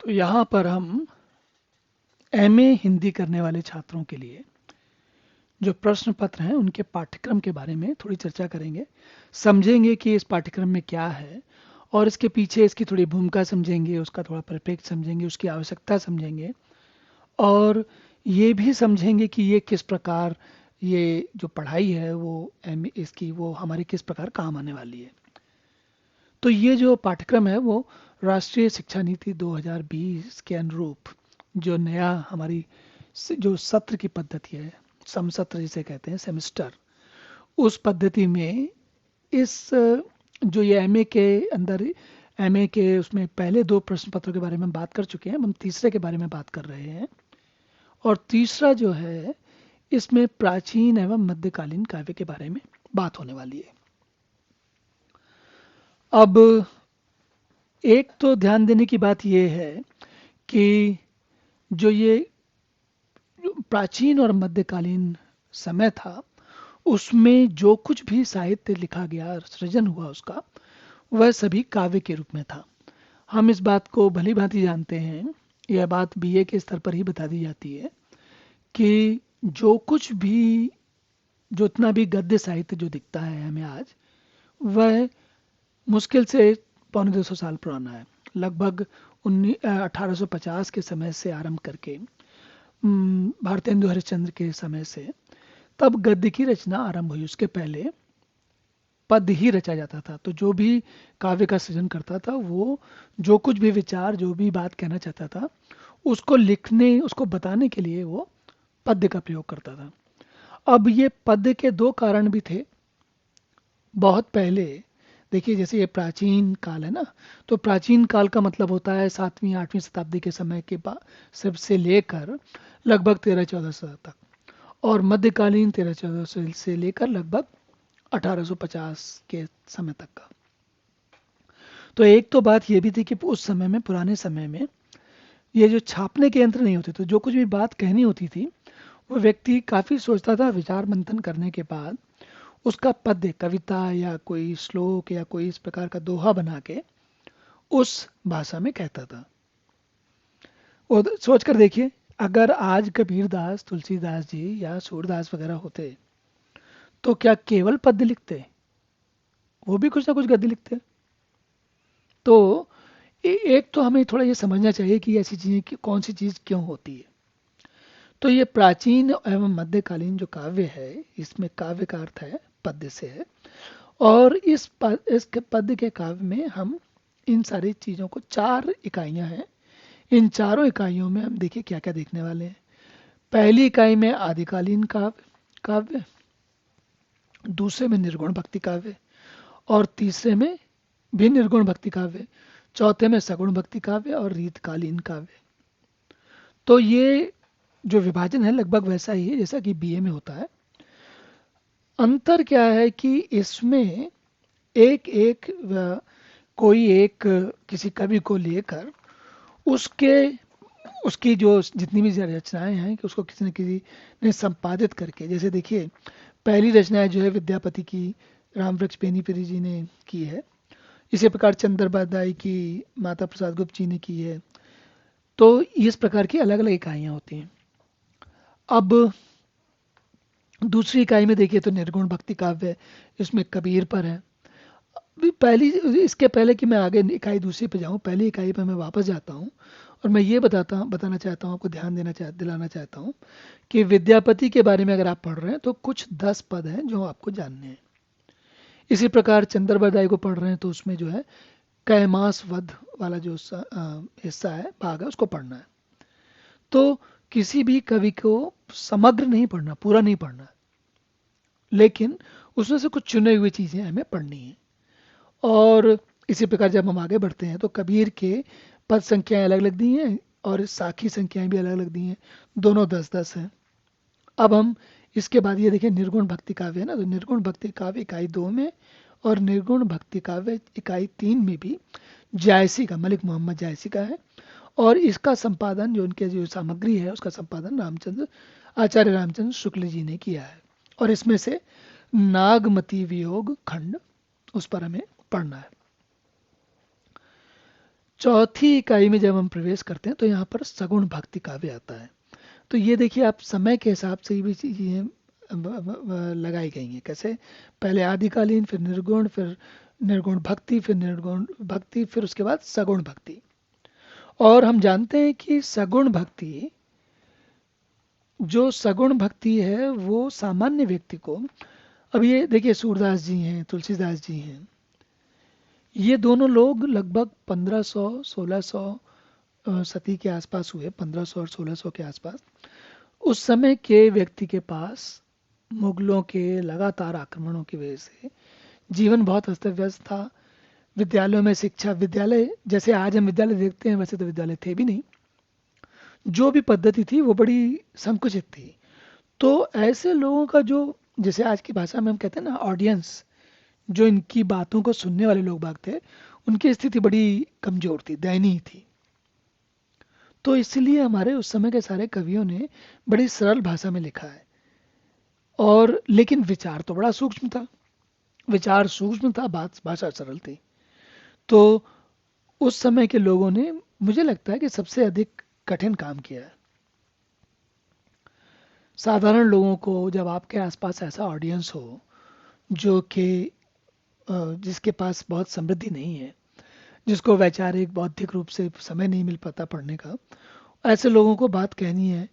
तो यहाँ पर हम एमए हिंदी करने वाले छात्रों के लिए जो प्रश्न पत्र हैं उनके पाठ्यक्रम के बारे में थोड़ी चर्चा करेंगे। समझेंगे कि इस पाठ्यक्रम में क्या है और इसके पीछे इसकी थोड़ी भूमिका समझेंगे, उसका थोड़ा परिप्रेक्ष्य समझेंगे, उसकी आवश्यकता समझेंगे और ये भी समझेंगे कि ये किस प्रकार ये जो पढ़ाई है वो एम इसकी वो हमारे किस प्रकार काम आने वाली है। तो ये जो पाठ्यक्रम है वो राष्ट्रीय शिक्षा नीति 2020 के अनुरूप जो नया हमारी जो सत्र की पद्धति है, समसत्र जिसे कहते हैं सेमेस्टर, उस पद्धति में इस जो ये एमए के अंदर एमए के उसमें पहले दो प्रश्न पत्रों के बारे में बात कर चुके हैं, हम तीसरे के बारे में बात कर रहे हैं। और तीसरा जो है इसमें प्राचीन एवं मध्यकालीन काव्य के बारे में बात होने वाली है। अब एक तो ध्यान देने की बात यह है कि जो ये प्राचीन और मध्यकालीन समय था उसमें जो कुछ भी साहित्य लिखा गया, सृजन हुआ उसका, वह सभी काव्य के रूप में था। हम इस बात को भली भांति जानते हैं, यह बात बीए के स्तर पर ही बता दी जाती है कि जो कुछ भी जो इतना भी गद्य साहित्य जो दिखता है हमें आज, वह मुश्किल से 250 साल पुराना है। लगभग 1850 के समय से आरंभ करके भारतेंदु हरिश्चंद्र के समय से तब गद्य की रचना आरंभ हुई। उसके पहले पद ही रचा जाता था। तो जो भी काव्य का सृजन करता था वो जो कुछ भी विचार, जो भी बात कहना चाहता था, उसको लिखने, उसको बताने के लिए वो पद्य का प्रयोग करता था। अब ये पद्य के दो कारण भी थे। बहुत पहले देखिए, जैसे ये प्राचीन काल है ना, तो प्राचीन काल का मतलब होता है 7वीं 8वीं शताब्दी के समय के बाद सबसे लेकर लगभग 1300-1400 तक, और मध्यकालीन 1300-1400 से लेकर लगभग 1850 के समय तक का। तो एक तो बात ये भी थी कि उस समय में, पुराने समय में, ये जो छापने के यंत्र नहीं होते, तो जो कुछ भी बात कहनी होती थी वो व्यक्ति काफ़ी सोचता था, विचार मंथन करने के बाद उसका पद्य, कविता या कोई श्लोक या कोई इस प्रकार का दोहा बना के उस भाषा में कहता था। और सोच कर देखिए, अगर आज कबीरदास, तुलसीदास जी या सूरदास वगैरह होते तो क्या केवल पद्य लिखते? वो भी कुछ ना कुछ गद्य लिखते। तो एक तो हमें थोड़ा ये समझना चाहिए कि ऐसी चीज़ें कौन सी चीज़ क्यों होती है। तो ये प्राचीन एवं मध्यकालीन जो काव्य है, इसमें काव्य का अर्थ है पद्य से है। और इस पद्य के काव्य में हम इन सारी चीज़ों को, 4 इकाइयाँ हैं, इन चारों इकाइयों में हम देखिए क्या क्या देखने वाले हैं। पहली इकाई में आदिकालीन काव्य, दूसरे में निर्गुण भक्ति काव्य, और तीसरे में भी निर्गुण भक्ति काव्य, चौथे में सगुण भक्ति काव्य और रीतकालीन काव्य। तो ये जो विभाजन है लगभग वैसा ही है जैसा कि बीए में होता है। अंतर क्या है कि इसमें एक एक कोई एक किसी कवि को लेकर उसके उसकी जो जितनी भी रचनाएं हैं कि उसको किसी न किसी ने संपादित करके, जैसे देखिए पहली रचना जो है विद्यापति की, रामवृक्ष बेनीपरी जी ने की है। इसी प्रकार चंद्र बरदाई की माता प्रसाद गुप्त जी ने की है। तो इस प्रकार की अलग अलग इकाइयाँ होती हैं। अब दूसरी इकाई में देखिए तो निर्गुण भक्ति काव्य, इसमें कबीर पर है। पहली, इसके पहले कि मैं आगे इकाई दूसरी पे जाऊं, पहली इकाई पे मैं वापस जाता हूं और मैं ये बताना चाहता हूं, आपको ध्यान दिलाना चाहता हूं कि विद्यापति के बारे में अगर आप पढ़ रहे हैं तो कुछ 10 पद हैं जो आपको जानने हैं। इसी प्रकार चंद्र बरदाई को पढ़ रहे हैं तो उसमें जो है कैमास वध वाला जो हिस्सा है, भाग है, उसको पढ़ना है। तो किसी भी कवि को समग्र नहीं पढ़ना, पूरा नहीं पढ़ना, लेकिन उसमें से कुछ चुने हुई चीज़ें हमें पढ़नी है। और इसी प्रकार जब हम आगे बढ़ते हैं तो कबीर के पद संख्याएं अलग अलग दी हैं और साखी संख्याएं भी अलग अलग दी हैं, दोनों 10-10 हैं। अब हम इसके बाद ये देखें, निर्गुण भक्ति काव्य है ना, तो निर्गुण भक्ति काव्य इकाई 2 में और निर्गुण भक्ति काव्य इकाई 3 में भी जायसी का, मलिक मोहम्मद जायसी का है। और इसका संपादन, जो उनके जो सामग्री है उसका संपादन आचार्य रामचंद्र शुक्ल जी ने किया है। और इसमें से नागमती वियोग खंड, उस पर हमें पढ़ना है। चौथी इकाई में जब हम प्रवेश करते हैं तो यहाँ पर सगुण भक्ति काव्य आता है। तो ये देखिए आप समय के हिसाब से ये भी चीज़ें लगाई गई हैं। कैसे? पहले आदिकालीन, फिर निर्गुण, फिर निर्गुण भक्ति, फिर निर्गुण भक्ति, फिर उसके बाद सगुण भक्ति। और हम जानते हैं कि सगुण भक्ति, जो सगुण भक्ति है वो सामान्य व्यक्ति को, अब ये देखिए सूरदास जी हैं, तुलसीदास जी हैं, ये दोनों लोग लगभग 1500-1600 सदी के आसपास हुए, 1500 और 1600 के आसपास। उस समय के व्यक्ति के पास मुगलों के लगातार आक्रमणों की वजह से जीवन बहुत अस्त व्यस्त था। विद्यालयों में शिक्षा, विद्यालय जैसे आज हम विद्यालय देखते हैं वैसे तो विद्यालय थे भी नहीं। जो भी पद्धति थी वो बड़ी संकुचित थी। तो ऐसे लोगों का जो, जैसे आज की भाषा में हम कहते हैं ना ऑडियंस, जो इनकी बातों को सुनने वाले लोग बाग थे, उनकी स्थिति बड़ी कमजोर थी, दयनीय थी। तो इसलिए हमारे उस समय के सारे कवियों ने बड़ी सरल भाषा में लिखा है। और लेकिन विचार तो बड़ा सूक्ष्म था, विचार सूक्ष्म था, बात भाषा सरल थी। तो उस समय के लोगों ने, मुझे लगता है कि सबसे अधिक कठिन काम किया है। साधारण लोगों को, जब आपके आसपास ऐसा ऑडियंस हो जो कि जिसके पास बहुत समृद्धि नहीं है, जिसको वैचारिक बौद्धिक रूप से समय नहीं मिल पाता पढ़ने का, ऐसे लोगों को बात कहनी है।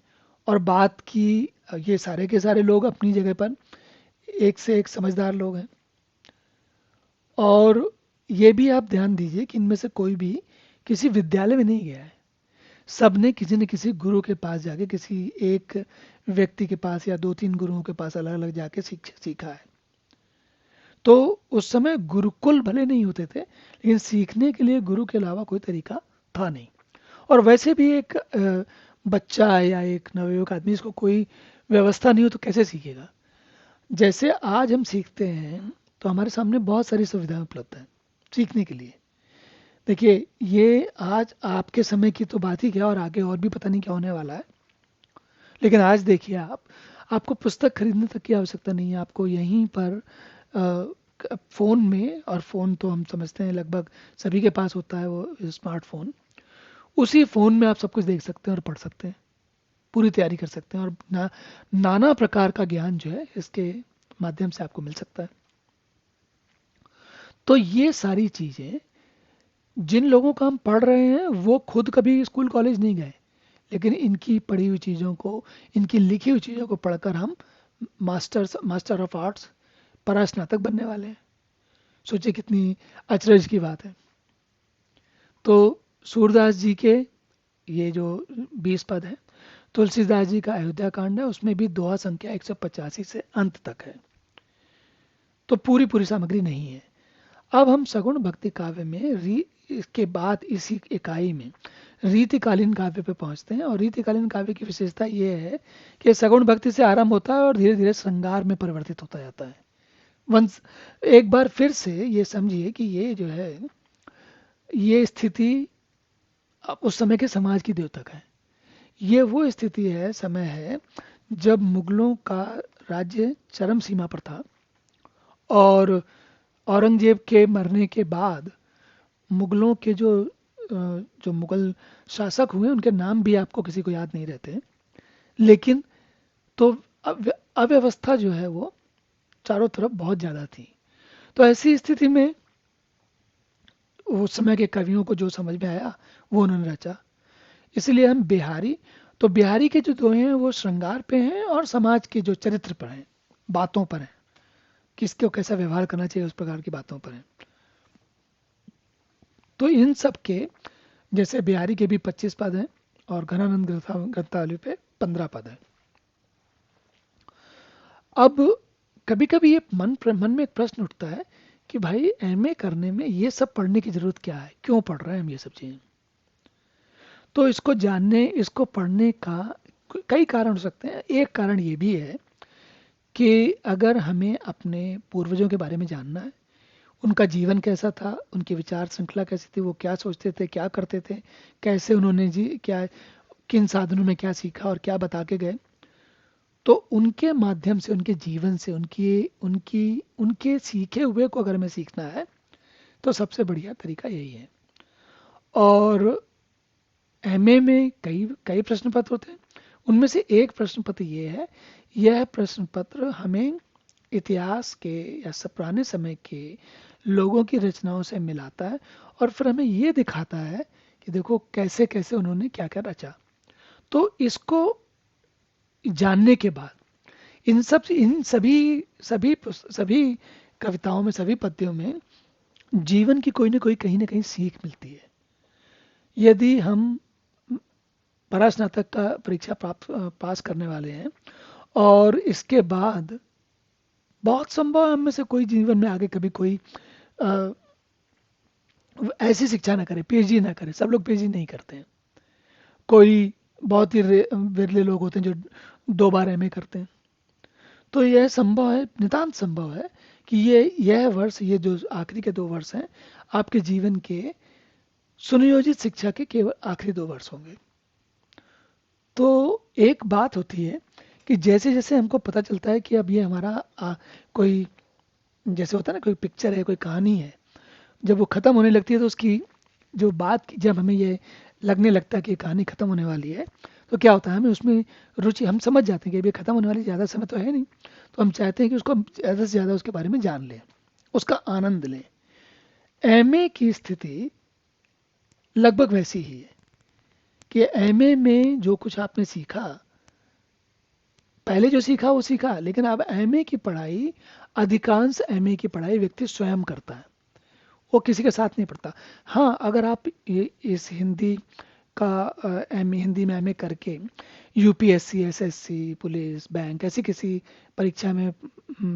और बात की, ये सारे के सारे लोग अपनी जगह पर एक से एक समझदार लोग हैं। और ये भी आप ध्यान दीजिए कि इनमें से कोई भी किसी विद्यालय में नहीं गया है। सब ने किसी न किसी गुरु के पास जाके, किसी एक व्यक्ति के पास या दो तीन गुरुओं के पास अलग अलग जाके सीखा है। तो उस समय गुरुकुल भले नहीं होते थे, लेकिन सीखने के लिए गुरु के अलावा कोई तरीका था नहीं। और वैसे भी एक बच्चा या एक नवयुवक आदमी, इसको कोई व्यवस्था नहीं हो तो कैसे सीखेगा? जैसे आज हम सीखते हैं तो हमारे सामने बहुत सारी सुविधाएं उपलब्ध हैं सीखने के लिए। देखिए, ये आज आपके समय की तो बात ही क्या, और आगे और भी पता नहीं क्या होने वाला है। लेकिन आज देखिए, आपको पुस्तक खरीदने तक की आवश्यकता नहीं है। आपको यहीं पर फ़ोन में, और फ़ोन तो हम समझते हैं लगभग सभी के पास होता है, वो स्मार्टफोन, उसी फ़ोन में आप सब कुछ देख सकते हैं और पढ़ सकते हैं, पूरी तैयारी कर सकते हैं। और नाना प्रकार का ज्ञान जो है इसके माध्यम से आपको मिल सकता है। तो ये सारी चीज़ें जिन लोगों का हम पढ़ रहे हैं वो खुद कभी स्कूल कॉलेज नहीं गए, लेकिन इनकी पढ़ी हुई चीज़ों को, इनकी लिखी हुई चीज़ों को पढ़कर हम मास्टर ऑफ आर्ट्स, परास्नातक बनने वाले हैं। सोचिए कितनी अचरज की बात है। तो सूरदास जी के ये जो 20 पद है, तुलसीदास जी का अयोध्या कांड है, उसमें भी दोहा संख्या 185 से अंत तक है। तो पूरी पूरी सामग्री नहीं है। अब हम सगुण भक्ति काव्य में इसके बाद इसी इकाई में रीतिकालीन काव्य पे पहुंचते हैं। और रीतिकालीन काव्य की विशेषता ये है कि सगुण भक्ति से आरंभ होता है और धीरे धीरे श्रृंगार में परिवर्तित होता जाता है। वंश, एक बार फिर से ये समझिए कि ये जो है, ये स्थिति उस समय के समाज की द्योतक है। ये वो स्थिति है, समय है, जब मुगलों का राज्य चरम सीमा पर था। और औरंगजेब के मरने के बाद मुगलों के जो मुगल शासक हुए, उनके नाम भी आपको किसी को याद नहीं रहते। लेकिन तो अव्यवस्था जो है वो चारों तरफ बहुत ज़्यादा थी। तो ऐसी स्थिति में उस समय के कवियों को जो समझ में आया वो उन्होंने रचा। इसलिए हम बिहारी, तो बिहारी के जो दोहे हैं वो श्रृंगार पे हैं और समाज के जो चरित्र पर हैं, बातों पर हैं, किसको कैसा व्यवहार करना चाहिए उस प्रकार की बातों पर हैं। तो इन सब के, जैसे बिहारी के भी 25 पद हैं और घनानंद ग्रंथावली पे 15 पद हैं। अब कभी कभी ये मन में एक प्रश्न उठता है कि भाई एमए करने में ये सब पढ़ने की जरूरत क्या है, क्यों पढ़ रहे हैं हम ये सब चीज़ें? तो इसको जानने, इसको पढ़ने का कई कारण हो सकते हैं। एक कारण ये भी है कि अगर हमें अपने पूर्वजों के बारे में जानना है, उनका जीवन कैसा था, उनकी विचार श्रृंखला कैसी थी, वो क्या सोचते थे, क्या करते थे, कैसे उन्होंने जी क्या, किन साधनों में क्या सीखा और क्या बता के गए, तो उनके माध्यम से, उनके जीवन से, उनकी उनकी उनके सीखे हुए को अगर हमें सीखना है तो सबसे बढ़िया तरीका यही है। और एमए में कई कई प्रश्न पत्र होते हैं। उनमें से एक प्रश्न पत्र ये है, यह प्रश्न पत्र हमें इतिहास के या पुराने समय के लोगों की रचनाओं से मिलाता है और फिर हमें ये दिखाता है कि देखो कैसे कैसे उन्होंने क्या क्या रचा। तो इसको जानने के बाद इन सभी सभी सभी कविताओं में, सभी पद्यों में जीवन की कोई कहीं ना कहीं सीख मिलती है। यदि हम परास्नातक का परीक्षा पास करने वाले हैं और इसके बाद बहुत संभव है हम में से कोई जीवन में आगे कभी कोई अ, ऐसी शिक्षा ना करे, पीएचडी ना करे। सब लोग पीएचडी नहीं करते हैं। कोई बहुत ही विरले लोग होते हैं जो 2 बार एमए करते हैं। तो यह संभव है, नितांत संभव है कि यह वर्ष, ये जो आखिरी के 2 वर्ष हैं, आपके जीवन के सुनियोजित शिक्षा के केवल आखिरी 2 वर्ष होंगे। तो एक बात होती है कि जैसे जैसे हमको पता चलता है कि अब ये हमारा कोई, जैसे होता है ना, कोई पिक्चर है, कोई कहानी है, जब वो ख़त्म होने लगती है तो उसकी जो बात, जब हमें ये लगने लगता है कि कहानी ख़त्म होने वाली है, तो क्या होता है, हमें उसमें रुचि, हम समझ जाते हैं कि अभी ख़त्म होने वाली ज़्यादा समय तो है नहीं, तो हम चाहते हैं कि उसको ज़्यादा से ज़्यादा उसके बारे में जान लें, उसका आनंद लें। एमए की स्थिति लगभग वैसी ही है कि एमए में जो कुछ आपने सीखा, पहले जो सीखा वो सीखा, लेकिन अब एमए की पढ़ाई, अधिकांश एमए की पढ़ाई व्यक्ति स्वयं करता है, वो किसी के साथ नहीं पढ़ता। हाँ, अगर आप इस हिंदी का एम हिंदी में एमए करके यूपीएससी, एसएससी, पुलिस, बैंक, ऐसी किसी परीक्षा में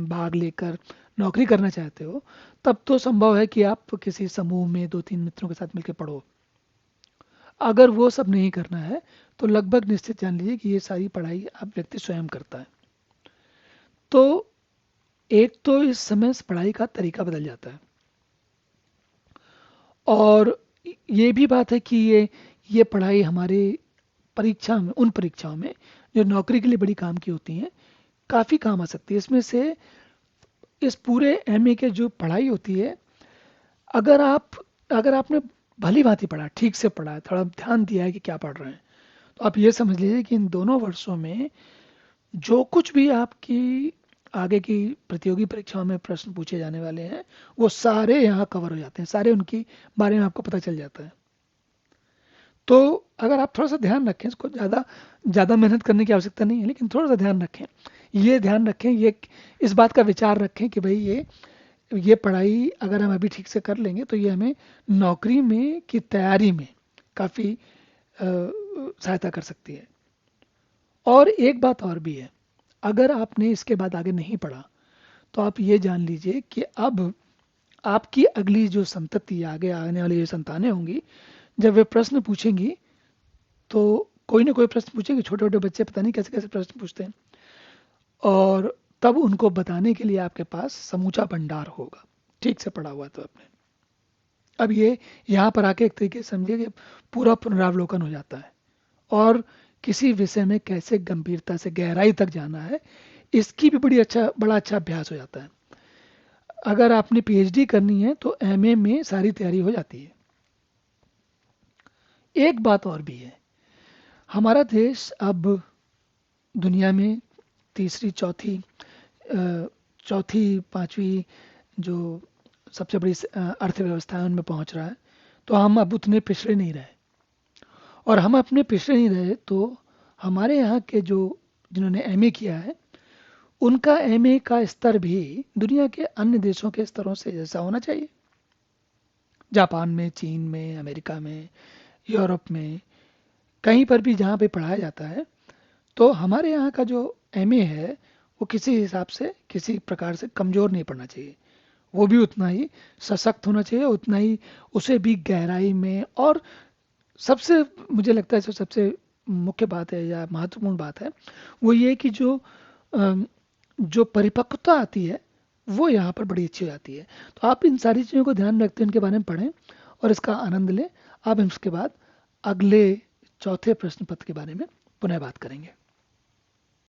भाग लेकर नौकरी करना चाहते हो, तब तो संभव है कि आप किसी समूह में 2-3 मित्रों के साथ मिलकर पढ़ो। अगर वो सब नहीं करना है तो लगभग निश्चित जान लीजिए कि ये सारी पढ़ाई आप व्यक्ति स्वयं करता है। तो एक तो इस समय पढ़ाई का तरीका बदल जाता है, और ये भी बात है कि ये पढ़ाई हमारे परीक्षा में, उन परीक्षाओं में जो नौकरी के लिए बड़ी काम की होती हैं, काफ़ी काम आ सकती है। इसमें से इस पूरे एमए के जो पढ़ाई होती है, अगर आपने भली भांति पढ़ा, ठीक से पढ़ा है, थोड़ा ध्यान दिया है कि क्या पढ़ रहे हैं, तो आप ये समझ लीजिए कि इन दोनों वर्षों में जो कुछ भी आपकी आगे की प्रतियोगी परीक्षाओं में प्रश्न पूछे जाने वाले हैं, वो सारे यहाँ कवर हो जाते हैं, सारे उनकी बारे में आपको पता चल जाता है। तो अगर आप थोड़ा सा ध्यान रखें, इसको ज़्यादा ज़्यादा मेहनत करने की आवश्यकता नहीं है, लेकिन थोड़ा सा ध्यान रखें, ये ध्यान रखें, ये इस बात का विचार रखें कि भाई ये पढ़ाई अगर हम अभी ठीक से कर लेंगे तो ये हमें नौकरी में की तैयारी में काफ़ी सहायता कर सकती है। और एक बात और भी है, अगर आपने इसके बाद आगे नहीं पढ़ा तो आप ये जान लीजिए कि अब आपकी अगली जो संतति, आगे आने वाली जो संतानें होंगी, जब वे प्रश्न पूछेंगी तो कोई ना कोई प्रश्न पूछेंगे। छोटे छोटे बच्चे पता नहीं कैसे कैसे प्रश्न पूछते हैं, और तब उनको बताने के लिए आपके पास समूचा भंडार होगा, ठीक से पढ़ा हुआ तो आपने। अब ये यहाँ पर आके एक तरीके से समझिए कि पूरा पुनरावलोकन हो जाता है, और किसी विषय में कैसे गंभीरता से गहराई तक जाना है, इसकी भी बड़ा अच्छा अभ्यास हो जाता है। अगर आपने पीएचडी करनी है तो एमए में सारी तैयारी हो जाती है। एक बात और भी है, हमारा देश अब दुनिया में तीसरी, चौथी, पांचवी जो सबसे बड़ी अर्थव्यवस्था है उनमें पहुंच रहा है। तो हम अब उतने पिछड़े नहीं रहे, और हम अपने पिछड़े नहीं रहे तो हमारे यहाँ के जो जिन्होंने एमए किया है, उनका एमए का स्तर भी दुनिया के अन्य देशों के स्तरों से जैसा होना चाहिए। जापान में, चीन में, अमेरिका में, यूरोप में, कहीं पर भी जहाँ पे पढ़ाया जाता है, तो हमारे यहाँ का जो एमए है वो किसी हिसाब से, किसी प्रकार से कमज़ोर नहीं पड़ना चाहिए। वो भी उतना ही सशक्त होना चाहिए, उतना ही उसे भी गहराई में। और सबसे, मुझे लगता है जो सबसे मुख्य बात है या महत्वपूर्ण बात है, वो ये कि जो परिपक्वता आती है वो यहाँ पर बड़ी अच्छी हो जाती है। तो आप इन सारी चीज़ों को ध्यान रखते हैं, इनके बारे में पढ़ें और इसका आनंद लें। अब हम इसके बाद अगले चौथे प्रश्न पत्र के बारे में पुनः बात करेंगे।